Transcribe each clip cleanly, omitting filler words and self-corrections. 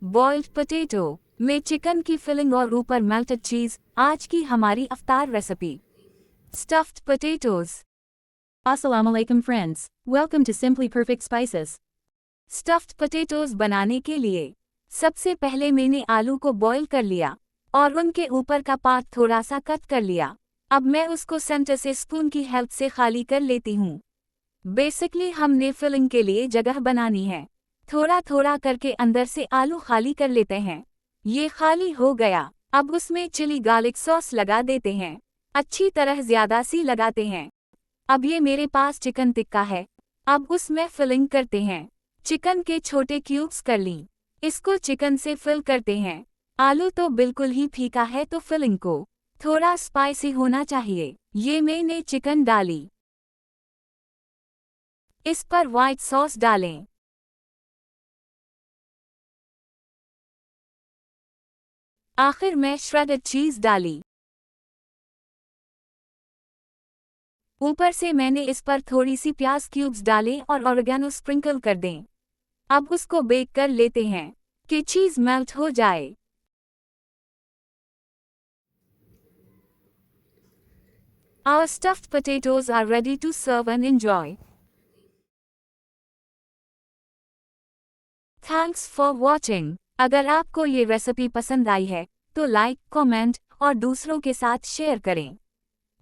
Boiled potato में chicken की filling और ऊपर मेल्टेड चीज। आज की हमारी अफ्तार recipe stuffed potatoes. Assalamu alaikum friends. Welcome to Simply Perfect Spices. Stuffed potatoes बनाने के लिए सबसे पहले मैंने आलू को बॉईल कर लिया और उनके ऊपर का पार्ट थोड़ा सा कट कर लिया। अब मैं उसको सेंटर से स्पून की हेल्प से खाली कर लेती हूँ। बेसिकली हमने फिलिंग के लिए जगह बनानी है। थोड़ा थोड़ा करके अंदर से आलू खाली कर लेते हैं। ये खाली हो गया। अब उसमें चिली गार्लिक सॉस लगा देते हैं। अच्छी तरह ज्यादा सी लगाते हैं। अब ये मेरे पास चिकन टिक्का है। अब उसमें फिलिंग करते हैं। चिकन के छोटे क्यूब्स कर ली। इसको चिकन से फिल करते हैं। आलू तो बिल्कुल ही फीका है तो फिलिंग को थोड़ा स्पाइसी होना चाहिए। ये मैंने चिकन डाली। इस पर व्हाइट सॉस डालें। आखिर में श्रेडेड चीज डाली। ऊपर से मैंने इस पर थोड़ी सी प्याज क्यूब्स डाले और ऑरिगेनो स्प्रिंकल कर दें। अब उसको बेक कर लेते हैं कि चीज मेल्ट हो जाए। Our stuffed potatoes are ready to serve and enjoy. Thanks for watching. अगर आपको ये रेसिपी पसंद आई है तो लाइक, कमेंट और दूसरों के साथ शेयर करें।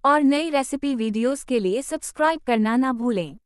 और नई रेसिपी वीडियोस के लिए सब्सक्राइब करना ना भूलें।